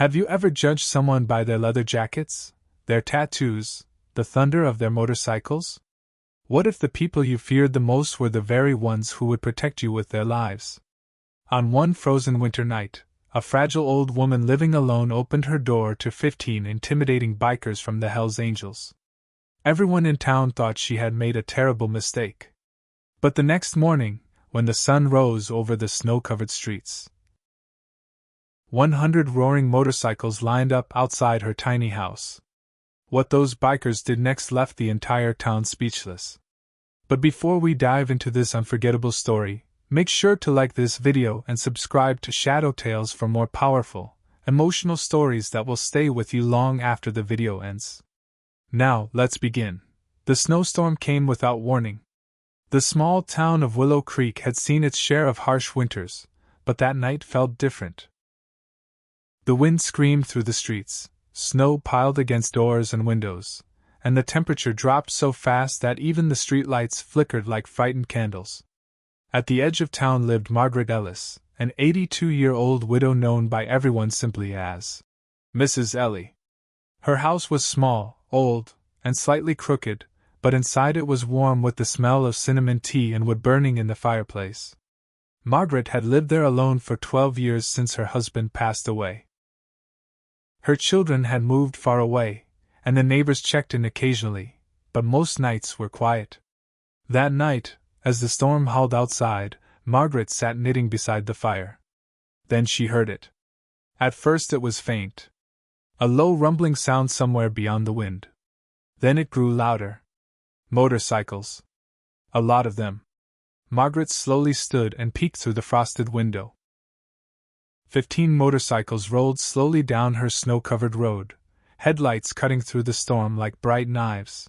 Have you ever judged someone by their leather jackets, their tattoos, the thunder of their motorcycles? What if the people you feared the most were the very ones who would protect you with their lives? On one frozen winter night, a fragile old woman living alone opened her door to 15 intimidating bikers from the Hells Angels. Everyone in town thought she had made a terrible mistake. But the next morning, when the sun rose over the snow-covered streets, 100 roaring motorcycles lined up outside her tiny house. What those bikers did next left the entire town speechless. But before we dive into this unforgettable story, make sure to like this video and subscribe to Shadow Tales for more powerful, emotional stories that will stay with you long after the video ends. Now, let's begin. The snowstorm came without warning. The small town of Willow Creek had seen its share of harsh winters, but that night felt different. The wind screamed through the streets, snow piled against doors and windows, and the temperature dropped so fast that even the street lights flickered like frightened candles. At the edge of town lived Margaret Ellis, an 82-year-old widow known by everyone simply as Mrs. Ellie. Her house was small, old, and slightly crooked, but inside it was warm with the smell of cinnamon tea and wood burning in the fireplace. Margaret had lived there alone for 12 years since her husband passed away. Her children had moved far away, and the neighbors checked in occasionally, but most nights were quiet. That night, as the storm howled outside, Margaret sat knitting beside the fire. Then she heard it. At first it was faint. A low rumbling sound somewhere beyond the wind. Then it grew louder. Motorcycles. A lot of them. Margaret slowly stood and peeked through the frosted window. 15 motorcycles rolled slowly down her snow-covered road, headlights cutting through the storm like bright knives.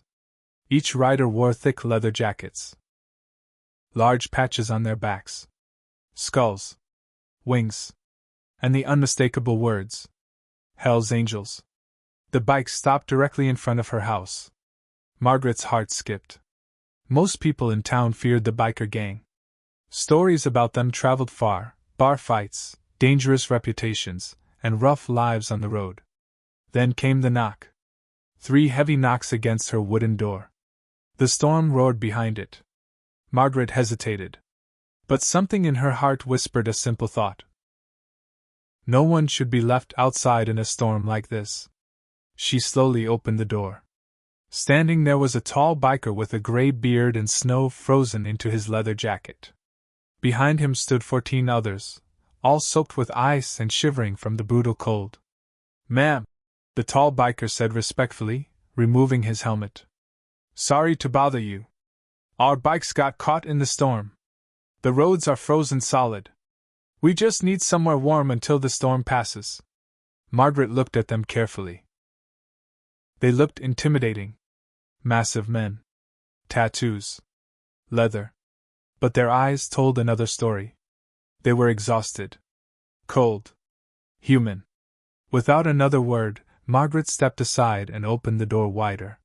Each rider wore thick leather jackets. Large patches on their backs. Skulls. Wings. And the unmistakable words. Hell's Angels. The bike stopped directly in front of her house. Margaret's heart skipped. Most people in town feared the biker gang. Stories about them traveled far, bar fights, dangerous reputations, and rough lives on the road. Then came the knock. 3 heavy knocks against her wooden door. The storm roared behind it. Margaret hesitated. But something in her heart whispered a simple thought. No one should be left outside in a storm like this. She slowly opened the door. Standing there was a tall biker with a gray beard and snow frozen into his leather jacket. Behind him stood 14 others, all soaked with ice and shivering from the brutal cold. "Ma'am," the tall biker said respectfully, removing his helmet. "Sorry to bother you. Our bikes got caught in the storm. The roads are frozen solid. We just need somewhere warm until the storm passes." Margaret looked at them carefully. They looked intimidating. Massive men. Tattoos. Leather. But their eyes told another story. They were exhausted. Cold. Human. Without another word, Margaret stepped aside and opened the door wider.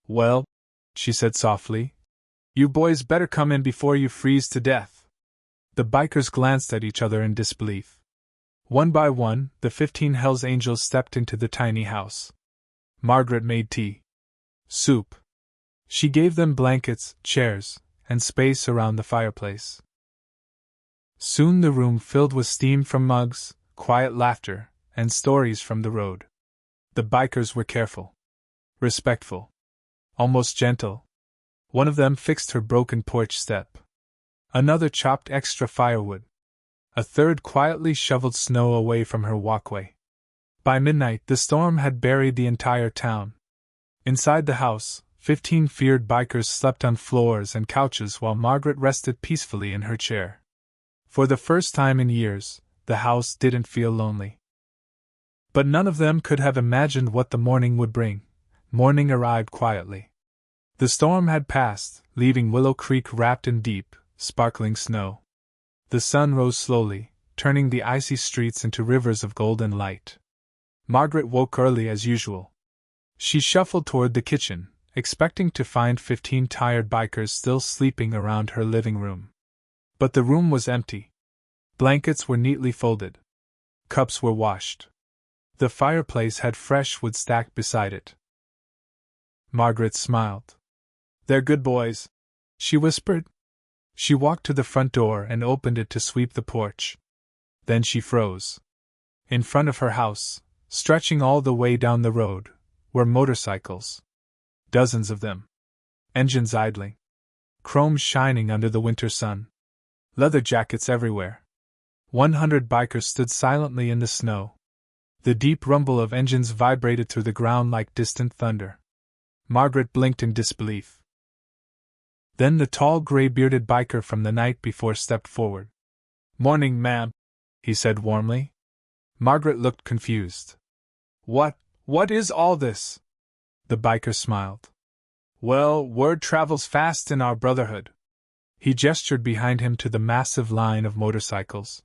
"Well," she said softly, "you boys better come in before you freeze to death." The bikers glanced at each other in disbelief. One by one, the 15 Hells Angels stepped into the tiny house. Margaret made tea. Soup. She gave them blankets, chairs, and space around the fireplace. Soon the room filled with steam from mugs, quiet laughter, and stories from the road. The bikers were careful. Respectful. Almost gentle. One of them fixed her broken porch step. Another chopped extra firewood. A third quietly shoveled snow away from her walkway. By midnight, the storm had buried the entire town. Inside the house, 15 feared bikers slept on floors and couches while Margaret rested peacefully in her chair. For the first time in years, the house didn't feel lonely. But none of them could have imagined what the morning would bring. Morning arrived quietly. The storm had passed, leaving Willow Creek wrapped in deep, sparkling snow. The sun rose slowly, turning the icy streets into rivers of golden light. Margaret woke early as usual. She shuffled toward the kitchen, expecting to find 15 tired bikers still sleeping around her living room. But the room was empty. Blankets were neatly folded. Cups were washed. The fireplace had fresh wood stacked beside it. Margaret smiled. "They're good boys," she whispered. She walked to the front door and opened it to sweep the porch. Then she froze. In front of her house, stretching all the way down the road, were motorcycles. Dozens of them. Engines idling. Chrome shining under the winter sun. Leather jackets everywhere. 100 bikers stood silently in the snow. The deep rumble of engines vibrated through the ground like distant thunder. Margaret blinked in disbelief. Then the tall gray-bearded biker from the night before stepped forward. "Morning, ma'am," he said warmly. Margaret looked confused. What is all this?" The biker smiled. "Well, word travels fast in our Brotherhood." He gestured behind him to the massive line of motorcycles.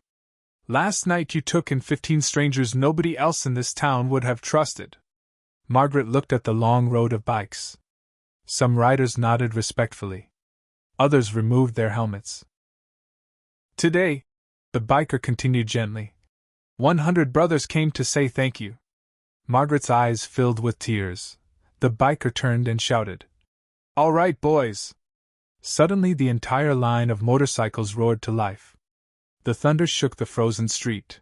"Last night you took in 15 strangers nobody else in this town would have trusted." Margaret looked at the long road of bikes. Some riders nodded respectfully. Others removed their helmets. "Today," the biker continued gently, 100 brothers came to say thank you." Margaret's eyes filled with tears. The biker turned and shouted, "All right, boys!" Suddenly the entire line of motorcycles roared to life. The thunder shook the frozen street.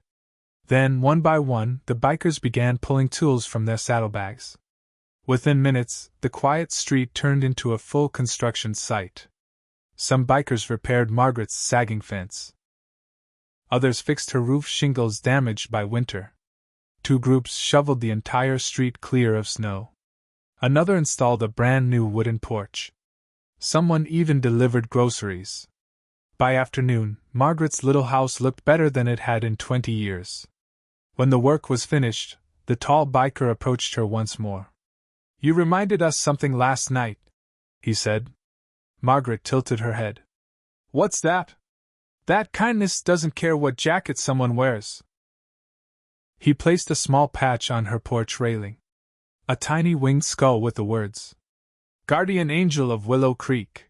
Then, one by one, the bikers began pulling tools from their saddlebags. Within minutes, the quiet street turned into a full construction site. Some bikers repaired Margaret's sagging fence. Others fixed her roof shingles damaged by winter. 2 groups shoveled the entire street clear of snow. Another installed a brand new wooden porch. Someone even delivered groceries. By afternoon, Margaret's little house looked better than it had in 20 years. When the work was finished, the tall biker approached her once more. "You reminded us something last night," he said. Margaret tilted her head. "What's that?" "That kindness doesn't care what jacket someone wears." He placed a small patch on her porch railing. A tiny winged skull with the words, "Guardian Angel of Willow Creek."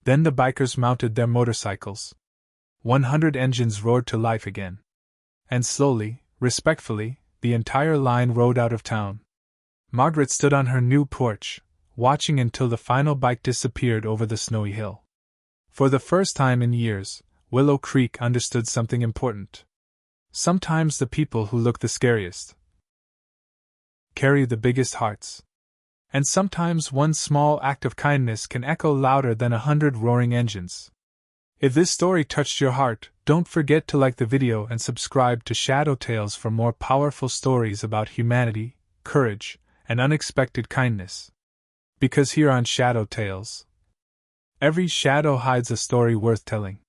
Then the bikers mounted their motorcycles. 100 engines roared to life again. And slowly, respectfully, the entire line rode out of town. Margaret stood on her new porch, watching until the final bike disappeared over the snowy hill. For the first time in years, Willow Creek understood something important. Sometimes the people who look the scariest carry the biggest hearts. And sometimes one small act of kindness can echo louder than 100 roaring engines. If this story touched your heart, don't forget to like the video and subscribe to Shadow Tales for more powerful stories about humanity, courage, and unexpected kindness. Because here on Shadow Tales, every shadow hides a story worth telling.